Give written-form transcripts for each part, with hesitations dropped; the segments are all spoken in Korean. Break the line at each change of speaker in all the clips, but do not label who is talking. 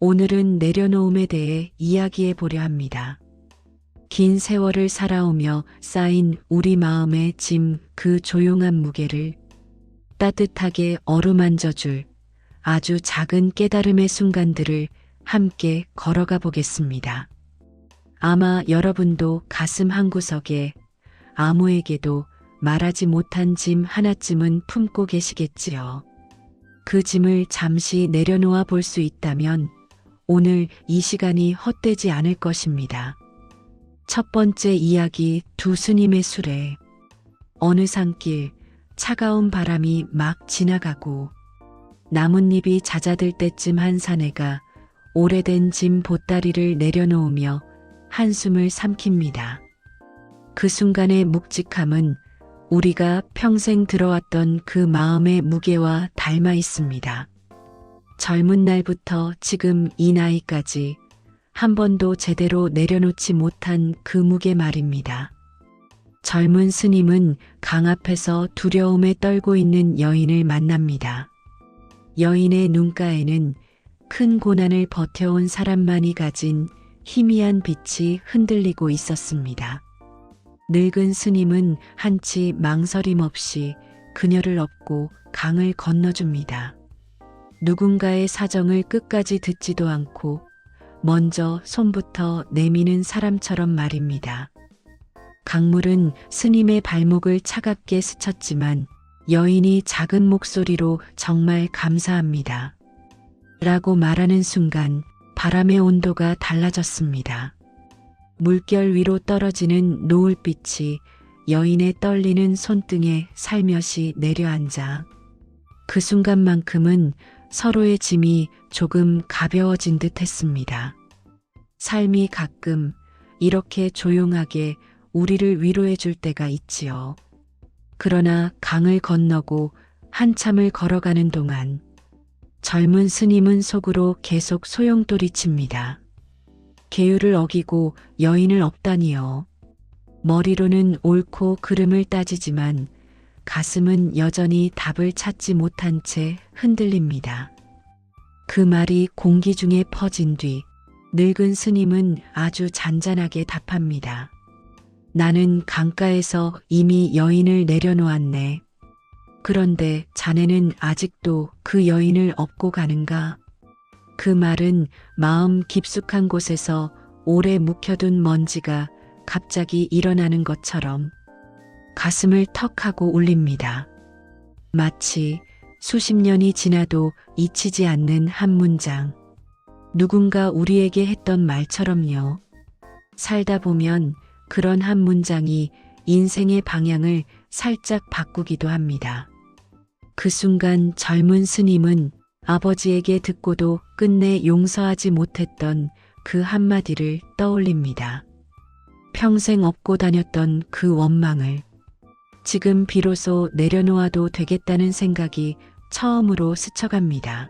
오늘은 내려놓음에 대해 이야기해 보려 합니다. 긴 세월을 살아오며 쌓인 우리 마음의 짐, 그 조용한 무게를 따뜻하게 어루만져 줄 아주 작은 깨달음의 순간들을 함께 걸어가 보겠습니다. 아마 여러분도 가슴 한구석에 아무에게도 말하지 못한 짐 하나쯤은 품고 계시겠지요. 그 짐을 잠시 내려놓아 볼 수 있다면 오늘 이 시간이 헛되지 않을 것입니다. 첫 번째 이야기, 두 스님의 수레. 어느 산길 차가운 바람이 막 지나가고 나뭇잎이 잦아들 때쯤 한 사내가 오래된 짐 보따리를 내려놓으며 한숨을 삼킵니다. 그 순간의 묵직함은 우리가 평생 들어왔던 그 마음의 무게와 닮아 있습니다. 젊은 날부터 지금 이 나이까지 한 번도 제대로 내려놓지 못한 그 무게 말입니다. 젊은 스님은 강 앞에서 두려움에 떨고 있는 여인을 만납니다. 여인의 눈가에는 큰 고난을 버텨온 사람만이 가진 희미한 빛이 흔들리고 있었습니다. 늙은 스님은 한치 망설임 없이 그녀를 업고 강을 건너줍니다. 누군가의 사정을 끝까지 듣지도 않고 먼저 손부터 내미는 사람처럼 말입니다. 강물은 스님의 발목을 차갑게 스쳤지만 여인이 작은 목소리로 정말 감사합니다. 라고 말하는 순간 바람의 온도가 달라졌습니다. 물결 위로 떨어지는 노을빛이 여인의 떨리는 손등에 살며시 내려앉아 그 순간만큼은 서로의 짐이 조금 가벼워진 듯 했습니다. 삶이 가끔 이렇게 조용하게 우리를 위로해 줄 때가 있지요. 그러나 강을 건너고 한참을 걸어가는 동안 젊은 스님은 속으로 계속 소용돌이칩니다. 계율을 어기고 여인을 업다니요. 머리로는 옳고 그름을 따지지만 가슴은 여전히 답을 찾지 못한 채 흔들립니다. 그 말이 공기 중에 퍼진 뒤 늙은 스님은 아주 잔잔하게 답합니다. 나는 강가에서 이미 여인을 내려놓았네. 그런데 자네는 아직도 그 여인을 업고 가는가? 그 말은 마음 깊숙한 곳에서 오래 묵혀둔 먼지가 갑자기 일어나는 것처럼 가슴을 턱하고 울립니다. 마치 수십 년이 지나도 잊히지 않는 한 문장. 누군가 우리에게 했던 말처럼요. 살다 보면 그런 한 문장이 인생의 방향을 살짝 바꾸기도 합니다. 그 순간 젊은 스님은 아버지에게 듣고도 끝내 용서하지 못했던 그 한마디를 떠올립니다. 평생 업고 다녔던 그 원망을 지금 비로소 내려놓아도 되겠다는 생각이 처음으로 스쳐갑니다.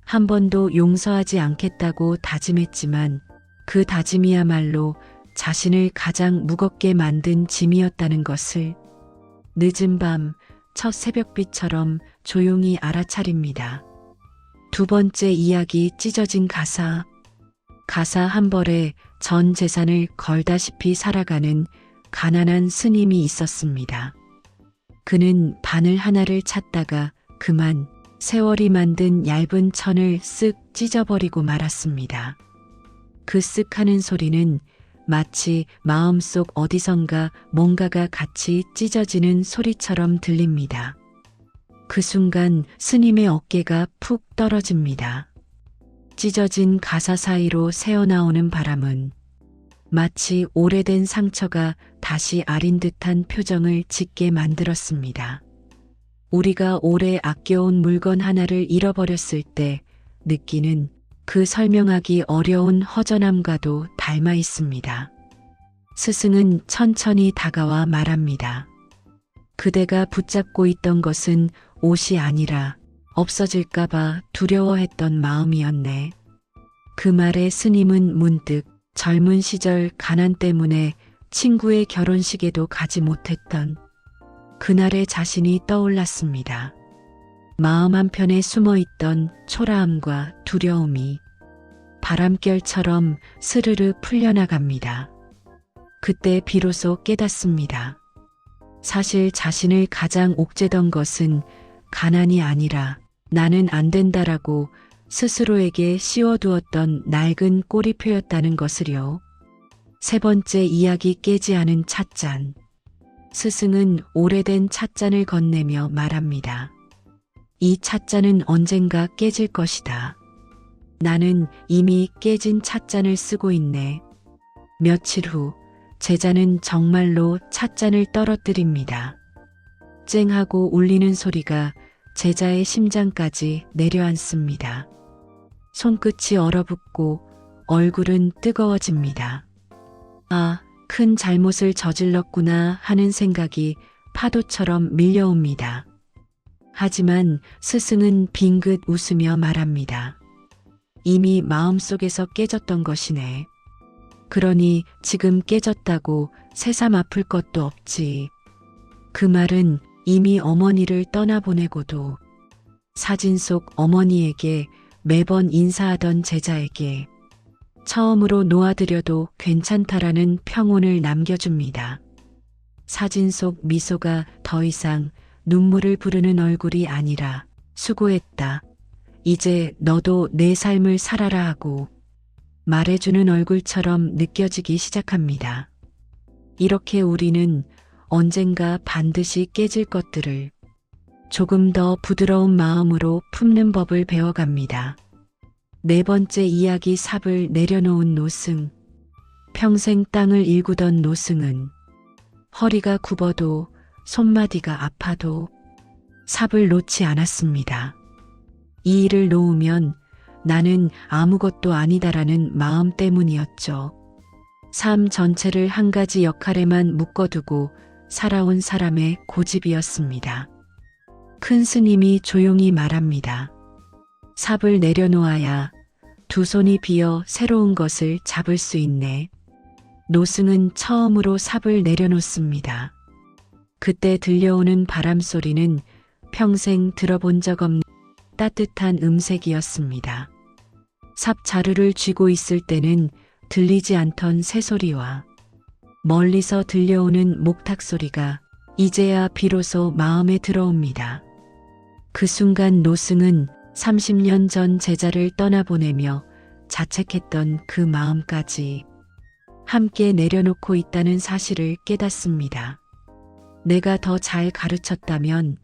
한 번도 용서하지 않겠다고 다짐했지만 그 다짐이야말로 자신을 가장 무겁게 만든 짐이었다는 것을 늦은 밤 첫 새벽빛처럼 조용히 알아차립니다. 두 번째 이야기, 찢어진 가사. 가사 한 벌에 전 재산을 걸다시피 살아가는 가난한 스님이 있었습니다. 그는 바늘 하나를 찾다가 그만 세월이 만든 얇은 천을 쓱 찢어버리고 말았습니다. 그 쓱 하는 소리는 마치 마음속 어디선가 뭔가가 같이 찢어지는 소리처럼 들립니다. 그 순간 스님의 어깨가 푹 떨어집니다. 찢어진 가사 사이로 새어나오는 바람은 마치 오래된 상처가 다시 아린 듯한 표정을 짓게 만들었습니다. 우리가 오래 아껴온 물건 하나를 잃어버렸을 때 느끼는 그 설명하기 어려운 허전함과도 닮아 있습니다. 스승은 천천히 다가와 말합니다. 그대가 붙잡고 있던 것은 옷이 아니라 없어질까봐 두려워했던 마음이었네. 그 말에 스님은 문득 젊은 시절 가난 때문에 친구의 결혼식에도 가지 못했던 그날의 자신이 떠올랐습니다. 마음 한편에 숨어있던 초라함과 두려움이 바람결처럼 스르르 풀려나갑니다. 그때 비로소 깨닫습니다. 사실 자신을 가장 옥죄던 것은 가난이 아니라 나는 안 된다라고 스스로에게 씌워두었던 낡은 꼬리표였다는 것을요. 세 번째 이야기 깨지 않은 찻잔. 스승은 오래된 찻잔을 건네며 말합니다. 이 찻잔은 언젠가 깨질 것이다. 나는 이미 깨진 찻잔을 쓰고 있네. 며칠 후 제자는 정말로 찻잔을 떨어뜨립니다. 쨍하고 울리는 소리가 제자의 심장까지 내려앉습니다. 손끝이 얼어붙고 얼굴은 뜨거워집니다. 아, 큰 잘못을 저질렀구나 하는 생각이 파도처럼 밀려옵니다. 하지만 스승은 빙긋 웃으며 말합니다. 이미 마음속에서 깨졌던 것이네. 그러니 지금 깨졌다고 새삼 아플 것도 없지. 그 말은 이미 어머니를 떠나보내고도 사진 속 어머니에게 매번 인사하던 제자에게 처음으로 놓아드려도 괜찮다라는 평온을 남겨줍니다. 사진 속 미소가 더 이상 눈물을 부르는 얼굴이 아니라 수고했다. 이제 너도 내 삶을 살아라 하고 말해주는 얼굴처럼 느껴지기 시작합니다. 이렇게 우리는 언젠가 반드시 깨질 것들을 조금 더 부드러운 마음으로 품는 법을 배워갑니다. 네 번째 이야기 삽을 내려놓은 노승. 평생 땅을 일구던 노승은 허리가 굽어도 손마디가 아파도 삽을 놓지 않았습니다. 이 일을 놓으면 나는 아무것도 아니다라는 마음 때문이었죠. 삶 전체를 한 가지 역할에만 묶어두고 살아온 사람의 고집이었습니다. 큰 스님이 조용히 말합니다. 삽을 내려놓아야 두 손이 비어 새로운 것을 잡을 수 있네. 노승은 처음으로 삽을 내려놓습니다. 그때 들려오는 바람 소리는 평생 들어본 적 없는 따뜻한 음색이었습니다. 삽 자루를 쥐고 있을 때는 들리지 않던 새소리와 멀리서 들려오는 목탁 소리가 이제야 비로소 마음에 들어옵니다. 그 순간 노승은 30년 전 제자를 떠나보내며 자책했던 그 마음까지 함께 내려놓고 있다는 사실을 깨닫습니다. 내가 더 잘 가르쳤다면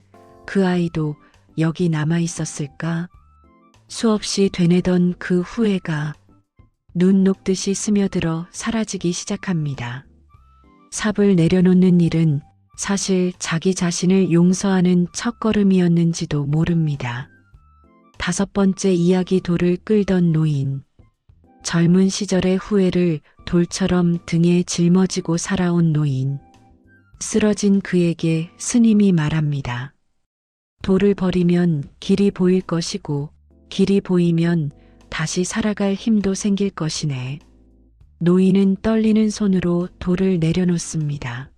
그 아이도 여기 남아 있었을까? 수없이 되뇌던 그 후회가 눈 녹듯이 스며들어 사라지기 시작합니다. 삽을 내려놓는 일은 사실 자기 자신을 용서하는 첫걸음이었는지도 모릅니다. 다섯 번째 이야기 돌을 끌던 노인. 젊은 시절의 후회를 돌처럼 등에 짊어지고 살아온 노인. 쓰러진 그에게 스님이 말합니다. 돌을 버리면 길이 보일 것이고 길이 보이면 다시 살아갈 힘도 생길 것이네. 노인은 떨리는 손으로 돌을 내려놓습니다.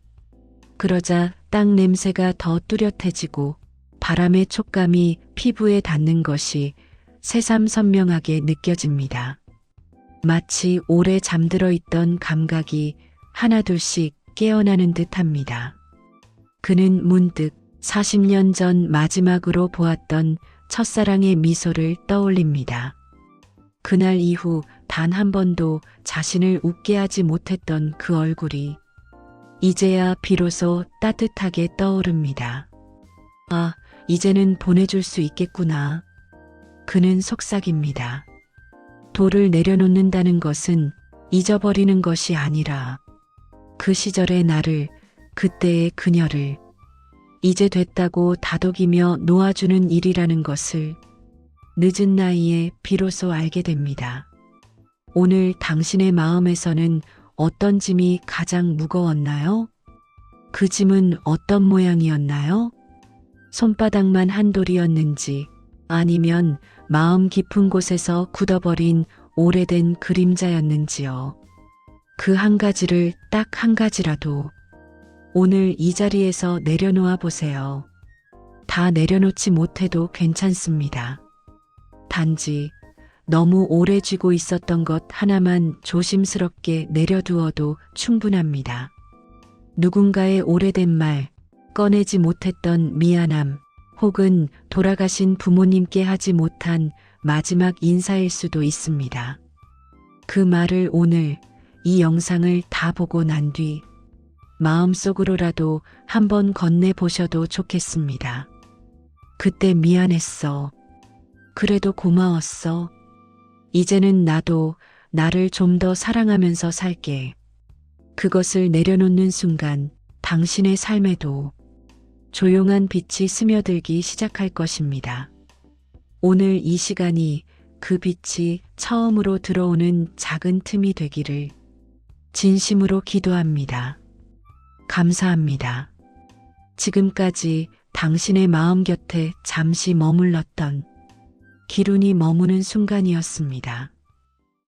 그러자 땅 냄새가 더 뚜렷해지고 바람의 촉감이 피부에 닿는 것이 새삼 선명하게 느껴집니다. 마치 오래 잠들어 있던 감각이 하나둘씩 깨어나는 듯합니다. 그는 문득 40년 전 마지막으로 보았던 첫사랑의 미소를 떠올립니다. 그날 이후 단 한 번도 자신을 웃게 하지 못했던 그 얼굴이 이제야 비로소 따뜻하게 떠오릅니다. 아, 이제는 보내줄 수 있겠구나. 그는 속삭입니다. 돌을 내려놓는다는 것은 잊어버리는 것이 아니라 그 시절의 나를, 그때의 그녀를 이제 됐다고 다독이며 놓아주는 일이라는 것을 늦은 나이에 비로소 알게 됩니다. 오늘 당신의 마음에서는 어떤 짐이 가장 무거웠나요? 그 짐은 어떤 모양이었나요? 손바닥만 한 돌이었는지 아니면 마음 깊은 곳에서 굳어버린 오래된 그림자였는지요. 그 한 가지를 딱 한 가지라도 오늘 이 자리에서 내려놓아 보세요. 다 내려놓지 못해도 괜찮습니다. 단지 너무 오래 쥐고 있었던 것 하나만 조심스럽게 내려두어도 충분합니다. 누군가의 오래된 말, 꺼내지 못했던 미안함, 혹은 돌아가신 부모님께 하지 못한 마지막 인사일 수도 있습니다. 그 말을 오늘 이 영상을 다 보고 난 뒤 마음속으로라도 한번 건네보셔도 좋겠습니다. 그때 미안했어. 그래도 고마웠어. 이제는 나도 나를 좀 더 사랑하면서 살게. 그것을 내려놓는 순간 당신의 삶에도 조용한 빛이 스며들기 시작할 것입니다. 오늘 이 시간이 그 빛이 처음으로 들어오는 작은 틈이 되기를 진심으로 기도합니다. 감사합니다. 지금까지 당신의 마음 곁에 잠시 머물렀던 기룬이 머무는 순간이었습니다.